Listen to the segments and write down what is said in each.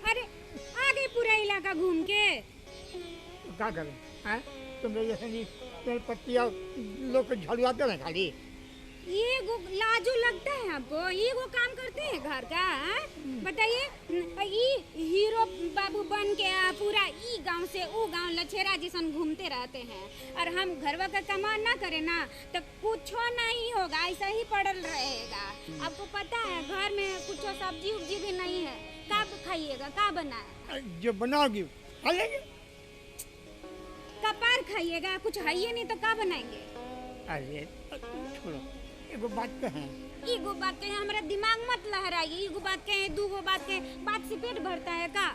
अरे आ गए पूरा इलाका घूम के। तो क्या करें हैं? तुम्हें जैसे नहीं पेड़ पत्तियाँ लोग झड़वाते हैं खाली। ये लाजो लगता है आपको? ये वो काम करते हैं घर का? बताइए, ये हीरो बाबू बन के पूरा ई गांव से वो गांव लछेरा जैसन घूमते रहते हैं, और हम घरवा का कमाल ना करें ना तो कुछ नहीं होगा, ऐसा ही पड़ल रहेगा। आपको पता है घर में कुछ सब्जी उब्जी भी नहीं है, कब खाइएगा? का बनाए? जो बनाओगी खा लेंगे। कपार खाइएगा? कुछ है ही नहीं तो का बनाएंगे? अरे छोड़ो, एगो बात कहें। एगो बात कहें? हमारा दिमाग मत लहराइए। एगो बात कहें, दूगो बात कहें, बात से पेट भरता है का?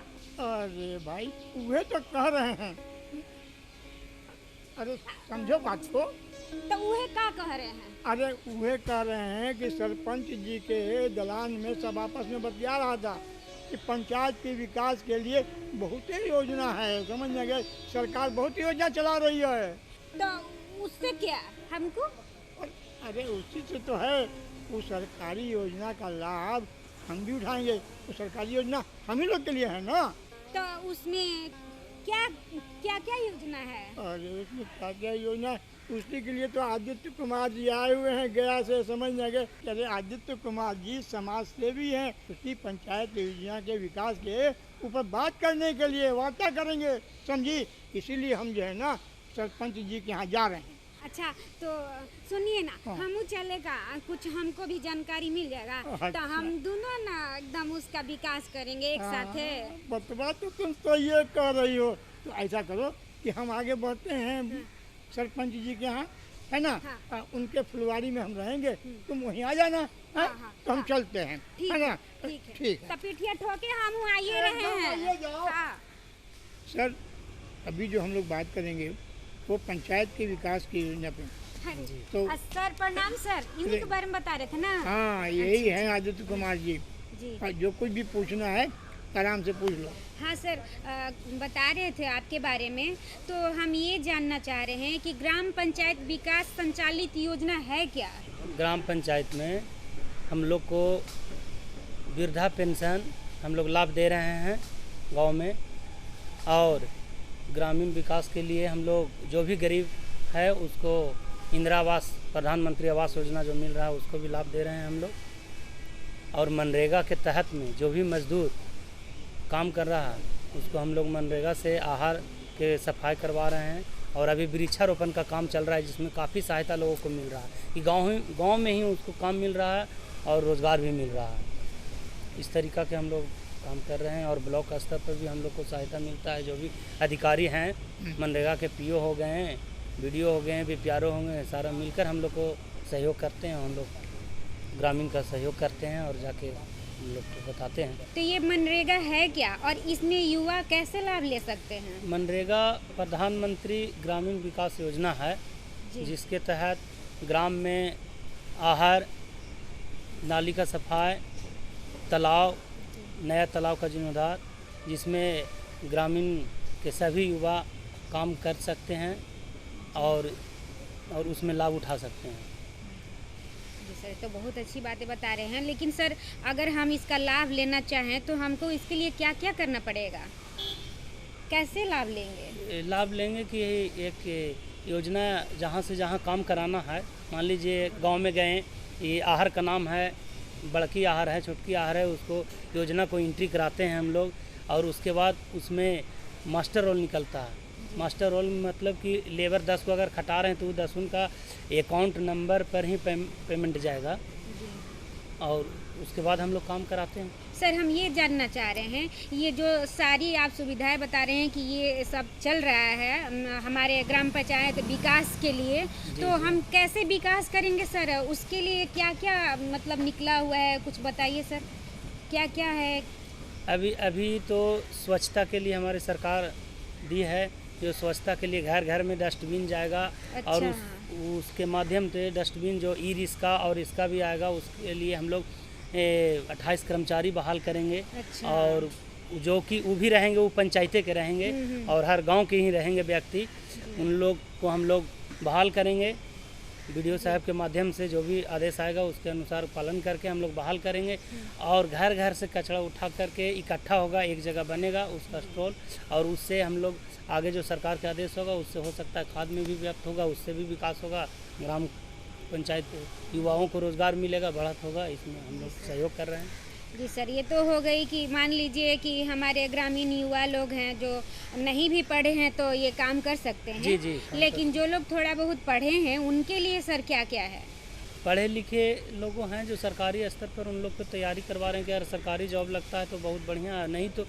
अरे भाई वे तो कह रहे हैं। अरे समझो बात को। तो वह का कह रहे हैं? अरे वे कह रहे हैं कि सरपंच जी के दलान में सब आपस में बतिया रहा था कि पंचायत के विकास के लिए बहुत ही योजना है, समझ में गए। सरकार बहुत योजना चला रही है। तो उससे क्या हमको? अरे उसी से तो है, वो सरकारी योजना का लाभ हम भी उठाएंगे। वो सरकारी योजना हम ही लोग के लिए है ना। तो उसमें क्या क्या क्या योजना है? अरे उसमें क्या क्या योजना, उसी के लिए तो आदित्य कुमार जी आए हुए हैं गया से, समझ में गए। अरे आदित्य कुमार जी समाज सेवी हैं, उसी पंचायत योजना के विकास के ऊपर बात करने के लिए वार्ता करेंगे, समझी। इसीलिए हम जो है ना सरपंच जी के यहाँ जा रहे हैं। अच्छा तो सुनिए ना, हम चलेगा, कुछ हमको भी जानकारी मिल जाएगा। अच्छा। तो हम दोनों ना एकदम उसका विकास करेंगे एक साथ है। बतवा तो तुम तो ये कह रही हो। तो ऐसा करो कि हम आगे बढ़ते हैं सरपंच जी के यहाँ, है ना। उनके फुलवारी में हम रहेंगे, तुम वहीं आ जाना। तो हम चलते हैं, है ना। ठीक है। तो पिठिया ठोके हम आइए रहे हैं। सर अभी जो हम लोग बात करेंगे वो पंचायत के विकास की योजना पे। तो सर प्रणाम सर, इन्हीं के बारे में बता रहे थे ना? हाँ यही है आदित्य कुमार जी। जी जो कुछ भी पूछना है आराम से पूछ लो। हाँ सर, बता रहे थे आपके बारे में। तो हम ये जानना चाह रहे हैं कि ग्राम पंचायत विकास संचालित योजना है क्या? ग्राम पंचायत में हम लोग को वृद्धा पेंशन हम लोग लाभ दे रहे हैं गांव में, और ग्रामीण विकास के लिए हम लोग जो भी गरीब है उसको इंदिरा आवास, प्रधानमंत्री आवास योजना जो मिल रहा है उसको भी लाभ दे रहे हैं हम लोग। और मनरेगा के तहत में जो भी मजदूर काम कर रहा है उसको हम लोग मनरेगा से आहार के सफाई करवा रहे हैं। और अभी वृक्षारोपण का काम चल रहा है जिसमें काफ़ी सहायता लोगों को मिल रहा है कि गाँव में ही उसको काम मिल रहा है और रोज़गार भी मिल रहा है। इस तरीक़ा के हम लोग काम कर रहे हैं। और ब्लॉक स्तर पर भी हम लोग को सहायता मिलता है। जो भी अधिकारी हैं मनरेगा के पीओ हो गए हैं, बीडीओ हो गए हैं, बीपीआरओ हो गए हैं, सारा मिलकर हम लोग को सहयोग करते हैं। हम लोग ग्रामीण का सहयोग करते हैं और जाके हम लोग को बताते हैं। तो ये मनरेगा है क्या और इसमें युवा कैसे लाभ ले सकते हैं? मनरेगा प्रधानमंत्री ग्रामीण विकास योजना है जिसके तहत ग्राम में आहार, नाली का सफाई, तालाब, नया तालाब का जीर्णोद्धार, जिसमें ग्रामीण के सभी युवा काम कर सकते हैं और उसमें लाभ उठा सकते हैं। जी सर, तो बहुत अच्छी बातें बता रहे हैं। लेकिन सर अगर हम इसका लाभ लेना चाहें तो हमको इसके लिए क्या क्या करना पड़ेगा? कैसे लाभ लेंगे? लाभ लेंगे कि एक योजना जहाँ से जहाँ काम कराना है, मान लीजिए गांव में गए, ये आहार का नाम है, बड़की आहार है, छोटकी आहार है, उसको योजना को एंट्री कराते हैं हम लोग। और उसके बाद उसमें मास्टर रोल निकलता है। मास्टर रोल मतलब कि लेबर 10 को अगर खटा रहे हैं तो 10 उनका अकाउंट नंबर पर ही पेमेंट जाएगा। और उसके बाद हम लोग काम कराते हैं। सर हम ये जानना चाह रहे हैं, ये जो सारी आप सुविधाएं बता रहे हैं कि ये सब चल रहा है हमारे ग्राम पंचायत विकास के लिए, तो हम कैसे विकास करेंगे सर? उसके लिए क्या क्या मतलब निकला हुआ है, कुछ बताइए सर, क्या क्या है? अभी तो स्वच्छता के लिए हमारी सरकार दी है, जो स्वच्छता के लिए घर घर में डस्टबिन जाएगा। अच्छा। और उसके माध्यम से डस्टबिन जो ई रिक्शा और इसका भी आएगा, उसके लिए हम लोग 28 कर्मचारी बहाल करेंगे। अच्छा। और जो कि वो भी रहेंगे, वो पंचायते के रहेंगे और हर गांव के ही रहेंगे व्यक्ति, उन लोग को हम लोग बहाल करेंगे। बीडीओ साहब के माध्यम से जो भी आदेश आएगा उसके अनुसार पालन करके हम लोग बहाल करेंगे। और घर घर से कचरा उठा करके इकट्ठा होगा, एक जगह बनेगा उसका स्टॉल, और उससे हम लोग आगे जो सरकार का आदेश होगा उससे हो सकता है खाद में भी व्यक्त होगा, उससे भी विकास होगा, ग्राम पंचायत युवाओं को रोज़गार मिलेगा, बढ़त होगा। इसमें हम लोग सहयोग कर रहे हैं। जी सर, ये तो हो गई कि मान लीजिए कि हमारे ग्रामीण युवा लोग हैं जो नहीं भी पढ़े हैं तो ये काम कर सकते हैं। जी जी। लेकिन जो लोग थोड़ा बहुत पढ़े हैं उनके लिए सर क्या क्या है? पढ़े लिखे लोग हैं जो सरकारी स्तर पर, उन लोग को तैयारी करवा रहे हैं कि यार सरकारी जॉब लगता है तो बहुत बढ़िया है, नहीं तो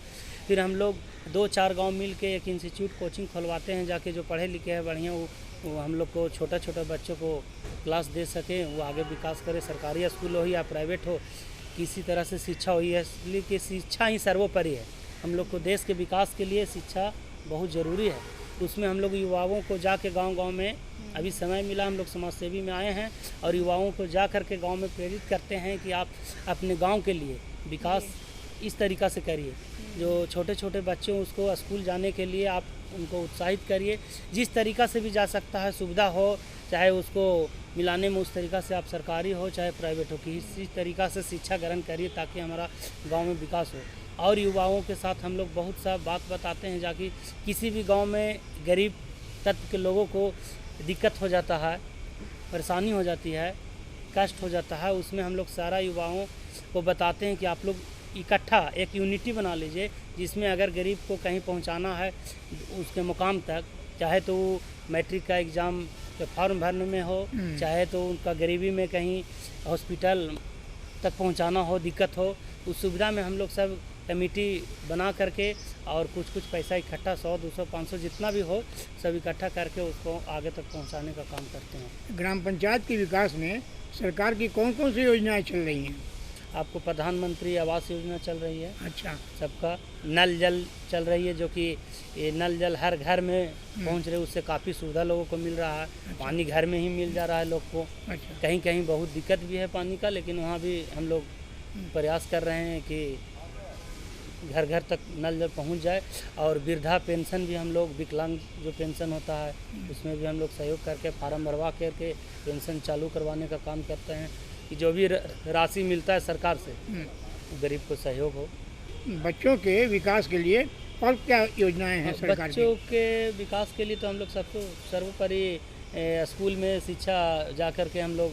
फिर हम लोग 2-4 गांव मिल के एक इंस्टीट्यूट कोचिंग खुलवाते हैं, जाके जो पढ़े लिखे हैं बढ़िया वो हम लोग को छोटा छोटा बच्चों को क्लास दे सकें, वो आगे विकास करे। सरकारी स्कूल हो या प्राइवेट हो, किसी तरह से शिक्षा हुई है, इसलिए कि शिक्षा ही सर्वोपरि है। हम लोग को देश के विकास के लिए शिक्षा बहुत ज़रूरी है। उसमें हम लोग युवाओं को जाके गांव-गांव में, अभी समय मिला हम लोग समाज सेवी में आए हैं और युवाओं को जा कर के गाँव में प्रेरित करते हैं कि आप अपने गाँव के लिए विकास इस तरीक़ा से करिए। जो छोटे छोटे बच्चे हैं उसको स्कूल जाने के लिए आप उनको उत्साहित करिए, जिस तरीक़ा से भी जा सकता है, सुविधा हो चाहे उसको मिलाने में, उस तरीक़ा से आप सरकारी हो चाहे प्राइवेट हो, किसी तरीक़ा से शिक्षा ग्रहण करिए ताकि हमारा गांव में विकास हो। और युवाओं के साथ हम लोग बहुत सा बात बताते हैं, जाकि किसी भी गांव में गरीब तत्व के लोगों को दिक्कत हो जाता है, परेशानी हो जाती है, कष्ट हो जाता है, उसमें हम लोग सारा युवाओं को बताते हैं कि आप लोग इकट्ठा एक यूनिटी बना लीजिए, जिसमें अगर गरीब को कहीं पहुंचाना है उसके मुकाम तक, चाहे तो मैट्रिक का एग्ज़ाम के फॉर्म भरने में हो, चाहे तो उनका गरीबी में कहीं हॉस्पिटल तक पहुंचाना हो, दिक्कत हो, उस सुविधा में हम लोग सब कमेटी बना करके और कुछ पैसा इकट्ठा 100, 200, 500 जितना भी हो सब इकट्ठा करके उसको आगे तक पहुंचाने का काम करते हैं। ग्राम पंचायत के विकास में सरकार की कौन कौन सी योजनाएं चल रही हैं? आपको प्रधानमंत्री आवास योजना चल रही है, अच्छा। सबका नल जल चल रही है, जो कि ये नल जल हर घर में पहुंच रहे, उससे काफ़ी सुविधा लोगों को मिल रहा है। अच्छा। पानी घर में ही मिल जा रहा है लोग को। अच्छा। कहीं कहीं बहुत दिक्कत भी है पानी का, लेकिन वहाँ भी हम लोग प्रयास कर रहे हैं कि घर घर तक नल जल पहुँच जाए। और वृद्धा पेंशन भी हम लोग, विकलांग जो पेंशन होता है उसमें भी हम लोग सहयोग करके फार्म भरवा करके पेंशन चालू करवाने का काम करते हैं कि जो भी राशि मिलता है सरकार से गरीब को सहयोग हो। बच्चों के विकास के लिए और क्या योजनाएं हैं सरकार की? बच्चों के विकास के लिए तो हम लोग सबको सर्वोपरि स्कूल में शिक्षा जा कर के हम लोग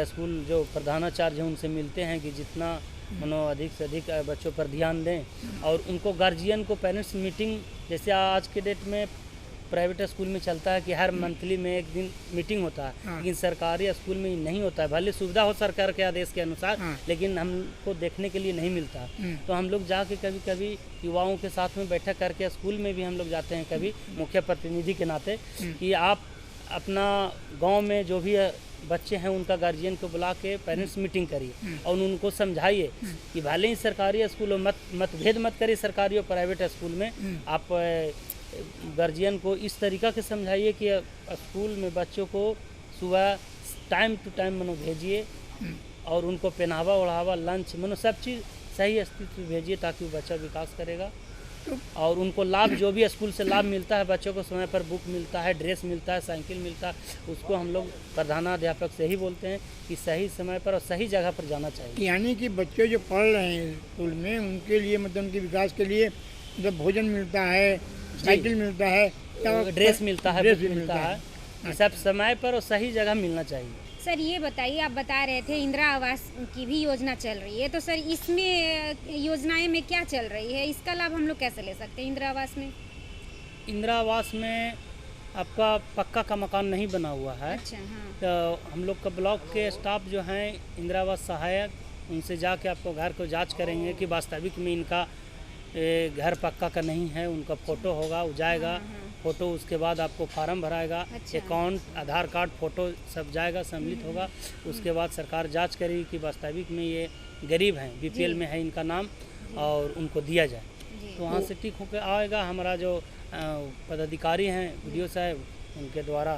स्कूल जो प्रधानाचार्य हैं उनसे मिलते हैं कि जितना मनो अधिक से अधिक बच्चों पर ध्यान दें। और उनको गार्जियन को पेरेंट्स मीटिंग, जैसे आज के डेट में प्राइवेट स्कूल में चलता है कि हर मंथली में एक दिन मीटिंग होता है। हाँ। लेकिन सरकारी स्कूल में नहीं होता है। भले सुविधा हो सरकार के आदेश के अनुसार। हाँ। लेकिन हमको देखने के लिए नहीं मिलता। तो हम लोग जाके कभी कभी युवाओं के साथ में बैठक करके स्स्कूल में भी हम लोग जाते हैं, कभी मुख्य प्रतिनिधि के नाते, कि आप अपना गाँव में जो भी बच्चे हैं उनका गार्जियन को बुला के पेरेंट्स मीटिंग करिए और उनको समझाइए कि भले ही सरकारी स्कूल मतभेद मत करिए सरकारी और प्राइवेट स्कूल में। आप गार्जियन को इस तरीक़ा से समझाइए कि स्कूल में बच्चों को सुबह टाइम टू टाइम मनो भेजिए और उनको पहनावा ओढ़ावा लंच मनो सब चीज़ सही स्थिति में भेजिए ताकि वो बच्चा विकास करेगा। और उनको लाभ जो भी स्कूल से लाभ मिलता है, बच्चों को समय पर बुक मिलता है, ड्रेस मिलता है, साइकिल मिलता है, उसको हम लोग प्रधानाध्यापक से ही बोलते हैं कि सही समय पर और सही जगह पर जाना चाहिए। यानी कि बच्चे जो पढ़ रहे हैं स्कूल में उनके लिए मतलब उनके विकास के लिए मतलब भोजन मिलता है, साइकिल मिलता है, ड्रेस मिलता है, बुक मिलता है, सब समय पर और सही जगह मिलना चाहिए। सर ये बताइए, आप बता रहे थे इंदिरा आवास की भी योजना चल रही है, तो सर इसमें योजनाएं में क्या चल रही है, इसका लाभ हम लोग कैसे ले सकते हैं इंदिरा आवास में? इंदिरा आवास में आपका पक्का का मकान नहीं बना हुआ है। अच्छा। हाँ। तो हम लोग का ब्लॉक के स्टाफ जो हैं इंदिरा आवास सहायक उनसे जाके आपको घर को जांच करेंगे कि वास्तविक में इनका घर पक्का का नहीं है। उनका फ़ोटो होगा, वो जाएगा फ़ोटो, उसके बाद आपको फार्म भराएगा, अकाउंट, आधार कार्ड, फ़ोटो सब जाएगा, सम्मिलित होगा। उसके बाद सरकार जांच करेगी कि वास्तविक में ये गरीब हैं, बीपीएल में है इनका नाम, और उनको दिया जाए। तो वहाँ से ठीक होकर आएगा। हमारा जो पदाधिकारी हैं वीडियो साहब, उनके द्वारा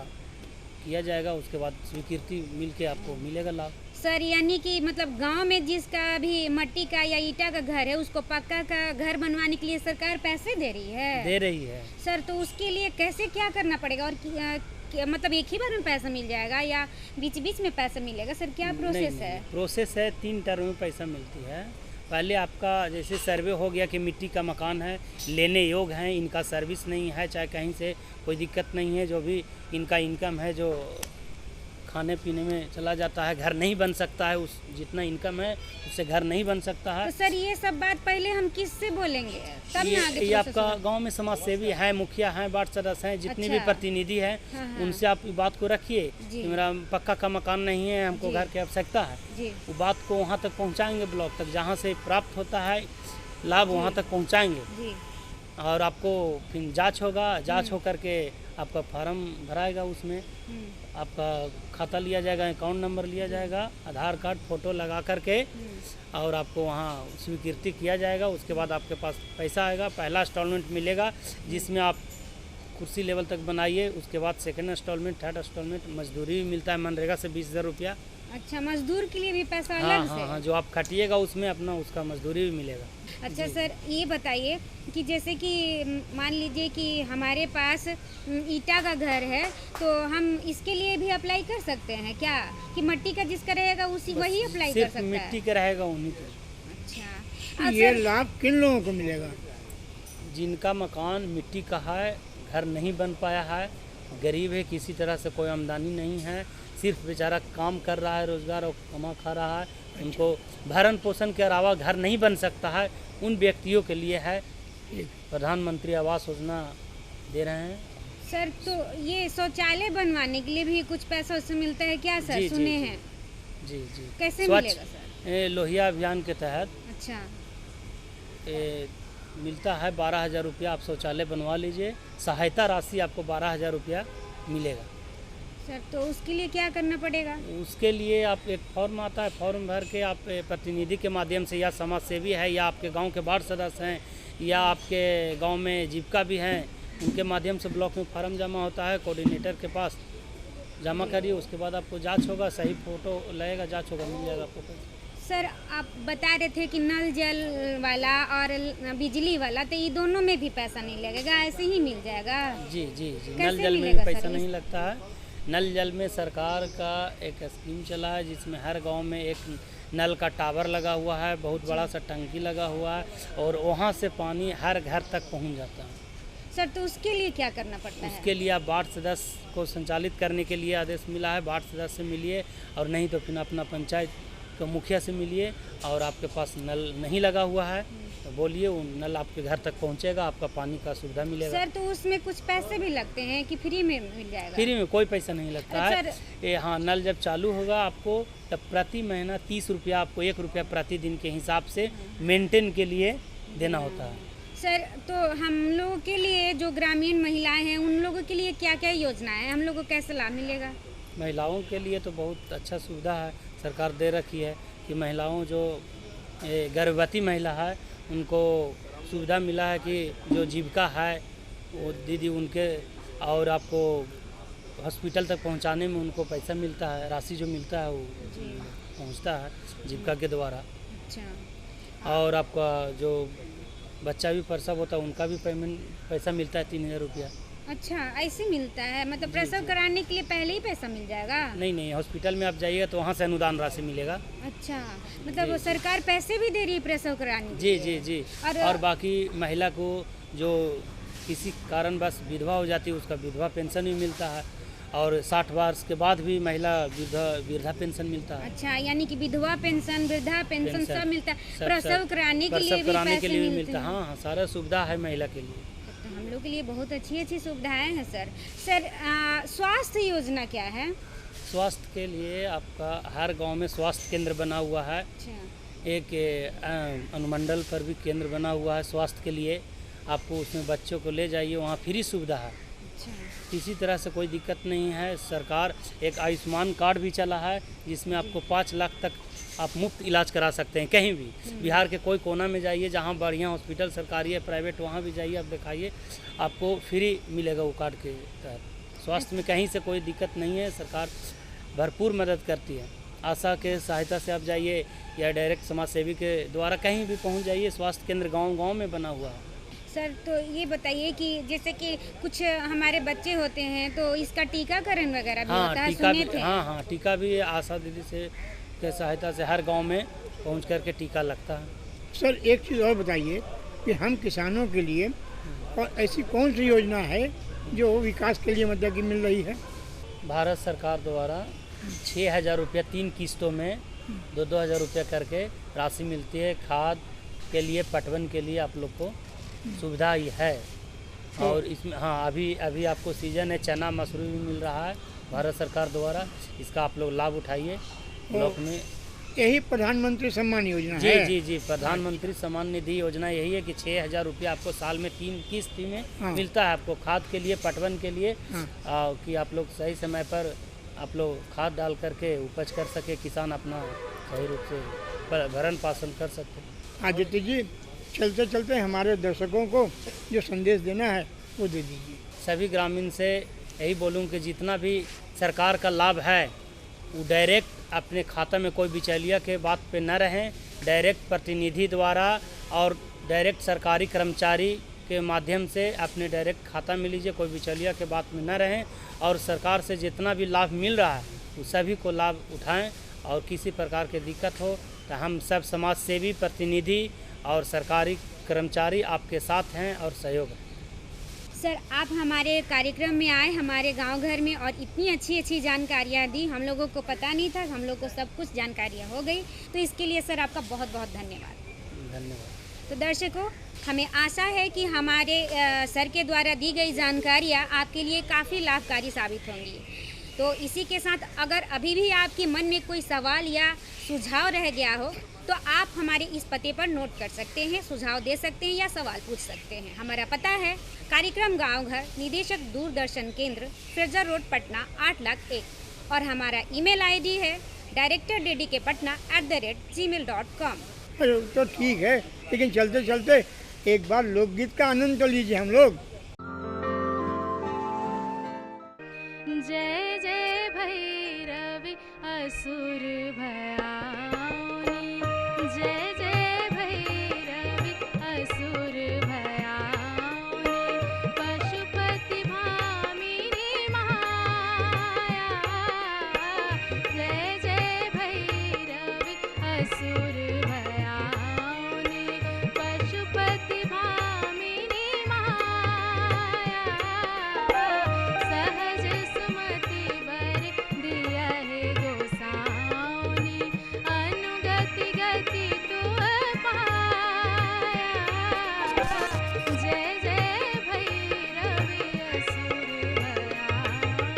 किया जाएगा। उसके बाद स्वीकृति मिल के आपको मिलेगा लाभ। सर यानी कि मतलब गांव में जिसका अभी मट्टी का या ईटा का घर है, उसको पक्का का घर बनवाने के लिए सरकार पैसे दे रही है? दे रही है सर। तो उसके लिए कैसे क्या करना पड़ेगा, और मतलब एक ही बार में पैसा मिल जाएगा या बीच बीच में पैसा मिलेगा? सर क्या प्रोसेस है? प्रोसेस है, 3 टर्म में पैसा मिलती है। पहले आपका जैसे सर्वे हो गया कि मिट्टी का मकान है, लेने योग्य हैं, इनका सर्विस नहीं है, चाहे कहीं से कोई दिक्कत नहीं है, जो भी इनका इनकम है जो खाने पीने में चला जाता है, घर नहीं बन सकता है, उस जितना इनकम है उससे घर नहीं बन सकता है। तो सर ये सब बात पहले हम किससे बोलेंगे तब ये, ना आगे ये आपका गांव में समाज सेवी है, मुखिया हैं, वार्ड सदस्य हैं, जितने भी प्रतिनिधि हैं, उनसे आप बात को रखिए कि मेरा पक्का का मकान नहीं है, हमको घर की आवश्यकता है। वो बात को वहाँ तक पहुँचाएंगे, ब्लॉक तक, जहाँ से प्राप्त होता है लाभ वहाँ तक पहुँचाएंगे। और आपको फिर जांच होगा, जांच होकर के आपका फार्म भराएगा, उसमें आपका खाता लिया जाएगा, अकाउंट नंबर लिया जाएगा, आधार कार्ड, फ़ोटो लगा करके, और आपको वहाँ स्वीकृति किया जाएगा। उसके बाद आपके पास पैसा आएगा। पहला इंस्टॉलमेंट मिलेगा जिसमें आप कुर्सी लेवल तक बनाइए। उसके बाद सेकंड इंस्टॉलमेंट, थर्ड इंस्टॉलमेंट, मजदूरी भी मिलता है मनरेगा से 20,000 रुपया। अच्छा, मजदूर के लिए भी पैसा अलग से? हाँ, जो आप खटिएगा उसमें अपना उसका मजदूरी भी मिलेगा। अच्छा सर, ये बताइए कि जैसे कि मान लीजिए कि हमारे पास ईटा का घर है, तो हम इसके लिए भी अप्लाई कर सकते हैं क्या? कि मिट्टी का जिसका रहेगा उसी वही अप्लाई कर सकता है? मिट्टी का रहेगा उन्हीं को। अच्छा, ये लाभ किन लोगों को मिलेगा? जिनका मकान मिट्टी का है, घर नहीं बन पाया है, गरीब है, किसी तरह से कोई आमदनी नहीं है, सिर्फ बेचारा काम कर रहा है, रोजगार और कमा खा रहा है, उनको भरण पोषण के अलावा घर नहीं बन सकता है, उन व्यक्तियों के लिए है प्रधानमंत्री आवास योजना दे रहे हैं। सर तो ये शौचालय बनवाने के लिए भी कुछ पैसा उससे मिलता है क्या सर? सुने हैं। जी। कैसे मिलेगा सर? लोहिया अभियान के तहत अच्छा मिलता है 12,000 रुपया। आप शौचालय बनवा लीजिए, सहायता राशि आपको 12,000 रुपया मिलेगा। सर तो उसके लिए क्या करना पड़ेगा? उसके लिए आप एक फॉर्म आता है, फॉर्म भर के आप प्रतिनिधि के माध्यम से, या समाज सेवी है, या आपके गांव के वार्ड सदस्य हैं, या आपके गांव में जीविका भी हैं, उनके माध्यम से ब्लॉक में फार्म जमा होता है, कोऑर्डिनेटर के पास जमा करिए। उसके बाद आपको जांच होगा, सही फ़ोटो लगेगा, जांच होगा, मिल जाएगा आपको। सर आप बता रहे थे कि नल जल वाला और बिजली वाला, तो ये दोनों में भी पैसा नहीं लगेगा, ऐसे ही मिल जाएगा? जी। नल जल में भी पैसा नहीं लगता है। नल जल में सरकार का एक स्कीम चला है जिसमें हर गांव में एक नल का टावर लगा हुआ है, बहुत बड़ा सा टंकी लगा हुआ है, और वहां से पानी हर घर तक पहुंच जाता है। सर तो उसके लिए क्या करना पड़ता है? उसके लिए आप वार्ड सदस्य को संचालित करने के लिए आदेश मिला है, वार्ड सदस्य से मिलिए, और नहीं तो फिर अपना पंचायत के मुखिया से मिलिए। और आपके पास नल नहीं लगा हुआ है तो बोलिए, वो नल आपके घर तक पहुंचेगा, आपका पानी का सुविधा मिलेगा। सर तो उसमें कुछ पैसे भी लगते हैं कि फ्री में मिल जाएगा? फ्री में कोई पैसा नहीं लगता है। ये हाँ, नल जब चालू होगा आपको तब प्रति महीना 30 रुपया, आपको 1 रुपया प्रतिदिन के हिसाब से मेंटेन के लिए देना होता है। सर तो हम लोगों के लिए जो ग्रामीण महिलाएं हैं, उन लोगों के लिए क्या क्या योजना है, हम लोगों को कैसे लाभ मिलेगा? महिलाओं के लिए तो बहुत अच्छा सुविधा है, सरकार दे रखी है कि महिलाओं जो गर्भवती महिला है उनको सुविधा मिला है कि जो जीविका है वो दीदी उनके, और आपको हॉस्पिटल तक पहुंचाने में उनको पैसा मिलता है, राशि जो मिलता है वो पहुंचता है जीविका के द्वारा। अच्छा। और आपका जो बच्चा भी प्रसव होता है उनका भी पेमेंट पैसा मिलता है 3,000 रुपया। अच्छा, ऐसे मिलता है? मतलब प्रसव कराने के लिए पहले ही पैसा मिल जाएगा? नहीं, हॉस्पिटल में आप जाइएगा तो वहाँ से अनुदान राशि मिलेगा। अच्छा, मतलब वो सरकार पैसे भी दे रही है प्रसव कराने के लिए? जी। और बाकी महिला को जो किसी कारणवश विधवा हो जाती है उसका विधवा पेंशन भी मिलता है, और 60 वर्ष के बाद भी महिला वृद्धा पेंशन मिलता है। अच्छा, यानी कि विधवा पेंशन, वृद्धा पेंशन सब मिलता है, प्रसव कराने के लिए भी मिलता है। हाँ, सारा सुविधा है महिला के लिए। हम लोग के लिए बहुत अच्छी सुविधाएं हैं सर। स्वास्थ्य योजना क्या है? स्वास्थ्य के लिए आपका हर गांव में स्वास्थ्य केंद्र बना हुआ है। अच्छा। एक अनुमंडल पर भी केंद्र बना हुआ है स्वास्थ्य के लिए। आपको उसमें बच्चों को ले जाइए, वहाँ फ्री सुविधा है। अच्छा। किसी तरह से कोई दिक्कत नहीं है। सरकार एक आयुष्मान कार्ड भी चला है जिसमें आपको 5 लाख तक आप मुफ्त इलाज करा सकते हैं कहीं भी। बिहार के कोई कोना में जाइए, जहाँ बढ़िया हॉस्पिटल सरकारी है, प्राइवेट, वहाँ भी जाइए, आप दिखाइए, आपको फ्री मिलेगा वो कार्ड के तहत। स्वास्थ्य में कहीं से कोई दिक्कत नहीं है। सरकार भरपूर मदद करती है। आशा के सहायता से आप जाइए या डायरेक्ट समाज सेवी के द्वारा कहीं भी पहुँच जाइए। स्वास्थ्य केंद्र गाँव-गाँव में बना हुआ है। सर तो ये बताइए कि जैसे कि कुछ हमारे बच्चे होते हैं तो इसका टीकाकरण वगैरह भी होता है, टीका सुने भी, थे। हाँ, टीका भी आशा दीदी से के सहायता से हर गांव में पहुंच करके टीका लगता है। सर एक चीज़ और बताइए कि हम किसानों के लिए और ऐसी कौन सी योजना है जो विकास के लिए मतलब की मिल रही है? भारत सरकार द्वारा 6,000 रुपया 3 किस्तों में 2-2 हज़ार रुपया करके राशि मिलती है। खाद के लिए, पटवन के लिए आप लोग को सुविधा ये है। और इसमें अभी आपको सीजन है, चना मसूर भी मिल रहा है भारत सरकार द्वारा। इसका आप लोग लाभ उठाइए। ब्लॉक में यही प्रधानमंत्री सम्मान योजना जी है? जी प्रधानमंत्री सम्मान निधि योजना यही है कि 6,000 रुपया आपको साल में 3 किस्त में मिलता है आपको खाद के लिए, पटवन के लिए, कि आप लोग सही समय पर आप लोग खाद डाल करके उपज कर सके, किसान अपना सही रूप से भरण पोषण कर सकते। आदित्य जी, चलते चलते हमारे दर्शकों को जो संदेश देना है वो दे दीजिए। सभी ग्रामीण से यही बोलूँ कि जितना भी सरकार का लाभ है वो डायरेक्ट अपने खाता में, कोई बिचौलिया के बात पे न रहें। डायरेक्ट प्रतिनिधि द्वारा और डायरेक्ट सरकारी कर्मचारी के माध्यम से अपने डायरेक्ट खाता में लीजिए, कोई बिचौलिया के बात में न रहें। और सरकार से जितना भी लाभ मिल रहा है वो सभी को लाभ उठाएं। और किसी प्रकार की दिक्कत हो तो हम सब समाज सेवी, प्रतिनिधि और सरकारी कर्मचारी आपके साथ हैं और सहयोग है। सर आप हमारे कार्यक्रम में आए, हमारे गांव घर में, और इतनी अच्छी अच्छी जानकारियां दी। हम लोगों को पता नहीं था, हम लोग को सब कुछ जानकारियां हो गई। तो इसके लिए सर आपका बहुत बहुत धन्यवाद। धन्यवाद। तो दर्शकों, हमें आशा है कि हमारे सर के द्वारा दी गई जानकारियां आपके लिए काफ़ी लाभकारी साबित होंगी। तो इसी के साथ अगर अभी भी आपके मन में कोई सवाल या सुझाव रह गया हो तो आप हमारे इस पते पर नोट कर सकते हैं, सुझाव दे सकते हैं या सवाल पूछ सकते हैं। हमारा पता है कार्यक्रम गांव घर, निदेशक दूरदर्शन केंद्र, फ्रेजर रोड, पटना 8,01,। और हमारा ईमेल आईडी है directorddkpatna@gmail.com। तो ठीक है, लेकिन चलते चलते एक बार लोकगीत का आनंद तो लीजिए हम लोग। जय जय भैरवी असुर भयाउनी, जय जय भैरवी असुर भयाउनी, पशुपति भामिनी माया, जय जय भैरवी असुर भयाउनी, पशुपति भामिनी माया, सहज सुमति बर दिया है गोसाउनी, अनुगति गति तू पाया, जय जय भैरवी असुर भयाउनी।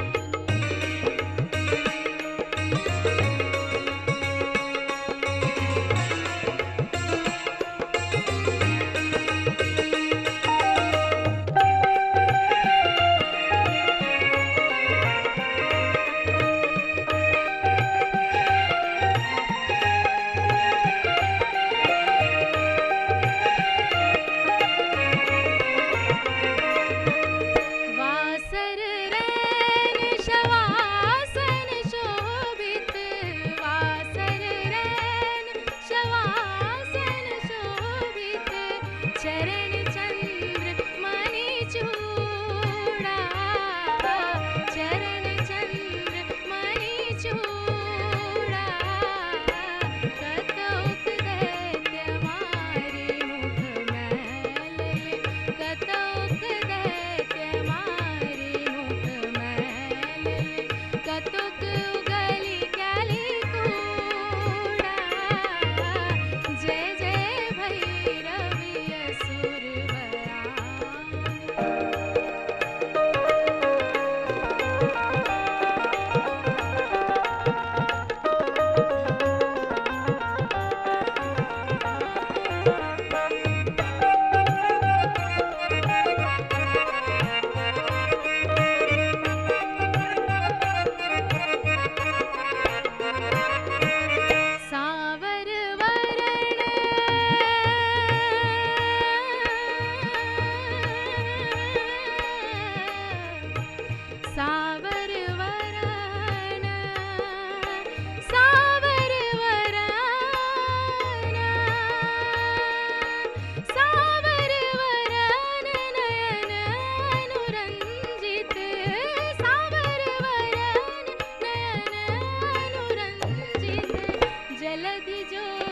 जलधि जो